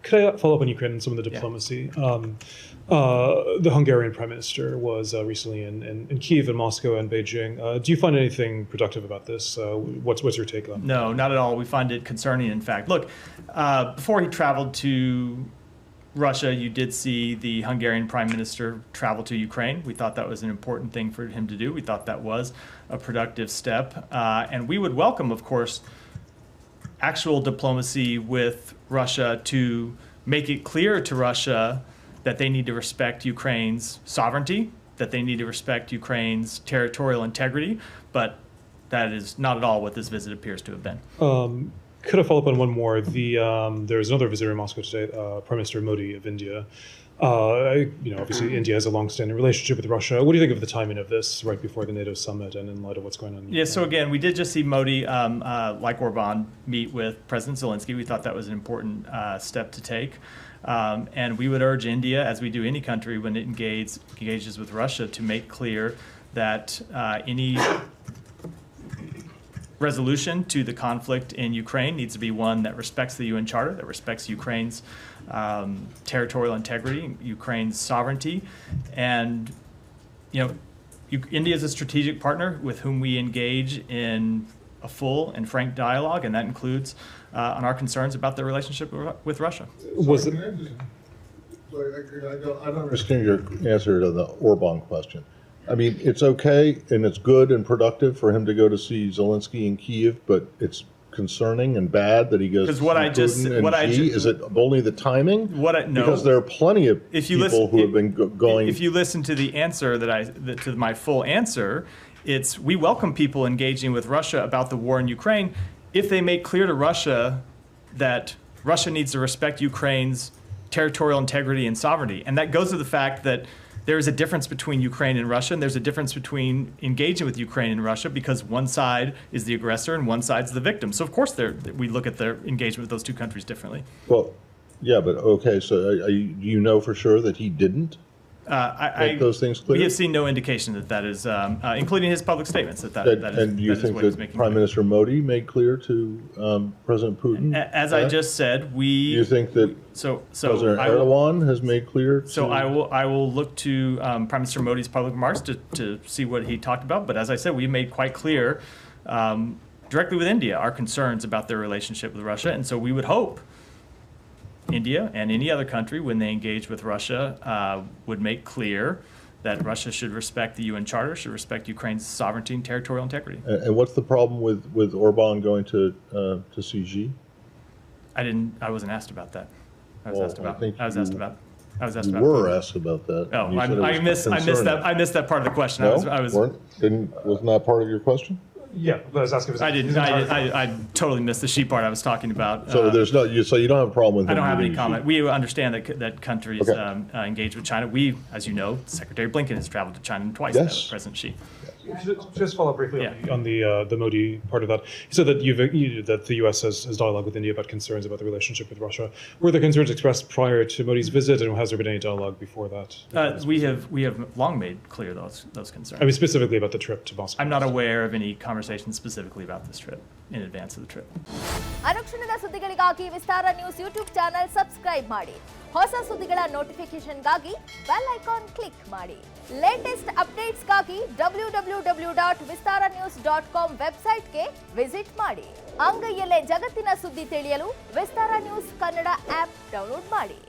Could I follow up on Ukraine and some of the diplomacy? The Hungarian Prime Minister was recently in Kyiv and Moscow and Beijing. Do you find anything productive about this? What's your take on that? No, not at all. We find it concerning, in fact. Look, before he traveled to Russia, you did see the Hungarian Prime Minister travel to Ukraine. We thought that was an important thing for him to do. We thought that was a productive step. And we would welcome, of course, actual diplomacy with Russia to make it clear to Russia that they need to respect Ukraine's sovereignty, that they need to respect Ukraine's territorial integrity, but that is not at all what this visit appears to have been. Could I follow up on one more? There's another visitor in Moscow today, Prime Minister Modi of India. Obviously India has a long-standing relationship with Russia. What do you think of the timing of this right before the NATO summit and in light of what's going on? Yeah, so again, we did just see Modi, like Orban, meet with President Zelensky. We thought that was an important step to take. And we would urge India, as we do any country when it engages with Russia, to make clear that any resolution to the conflict in Ukraine needs to be one that respects the UN Charter, that respects Ukraine's territorial integrity, Ukraine's sovereignty. And, India is a strategic partner with whom we engage in a full and frank dialogue, and that includes on our concerns about their relationship with Russia. I don't understand your answer to the Orban question. I mean, it's okay and it's good and productive for him to go to see Zelensky in Kyiv, but it's concerning and bad that he goes to Putin. Is it only the timing? No. Because there are plenty of people who have been going. If you listen to the answer to my full answer, it's we welcome people engaging with Russia about the war in Ukraine if they make clear to Russia that Russia needs to respect Ukraine's territorial integrity and sovereignty. And that goes to the fact that there is a difference between Ukraine and Russia, and there's a difference between engaging with Ukraine and Russia because one side is the aggressor and one side's the victim. So, of course, we look at their engagement with those two countries differently. Well, yeah, but okay, so do you know for sure that he didn't make those things clear? We have seen no indication that is, including his public statements, that is. And do you think that Prime Minister Modi made clear to President Putin? As I just said, Do you think that President Erdogan has made clear? I will look to Prime Minister Modi's public remarks to see what he talked about. But as I said, we made quite clear directly with India our concerns about their relationship with Russia, and so we would hope India and any other country, when they engage with Russia, would make clear that Russia should respect the UN Charter, should respect Ukraine's sovereignty and territorial integrity. And what's the problem with Orban going to see Xi? I wasn't asked about that. I was asked about. You were asked about that. Oh, I missed that part of the question. No, was not part of your question? Yeah, I was asking. I totally missed the Xi part I was talking about. So so you don't have a problem with him? I don't have any comment. We understand that countries engage with China. We, as you know, Secretary Blinken has traveled to China twice now with President Xi. Just follow up briefly on the Modi part of that. You said that that the U.S. has dialogue with India about concerns about the relationship with Russia. Were the concerns expressed prior to Modi's visit, and has there been any dialogue before that? We have long made clear those concerns. I mean, specifically about the trip to Moscow. I'm not aware of any conversations specifically about this trip in advance of the trip. ಅನುಕ್ಷಣದ ಸುದ್ದಿಗಳಿಗಾಗಿ ವಿಸ್ತಾರ news YouTube channel subscribe ಮಾಡಿ. ಹೊಸ ಸುದ್ದಿಗಳ ನೋಟಿಫಿಕೇಶನ್ಗಾಗಿ bell icon click ಮಾಡಿ. Latest ಅಪ್ಡೇಟ್ಸ್ಗಾಗಿ www.vistaranews.com ವೆಬ್ಸೈಟ್ಗೆ visit ಮಾಡಿ. ಅಂಗೈಯಲ್ಲೇ ಜಗತ್ತಿನ ಸುದ್ದಿ ತಿಳಿಯಲು ವಿಸ್ತಾರ ನ್ಯೂಸ್ ಕನ್ನಡ ಆಪ್ ಡೌನ್ಲೋಡ್ ಮಾಡಿ.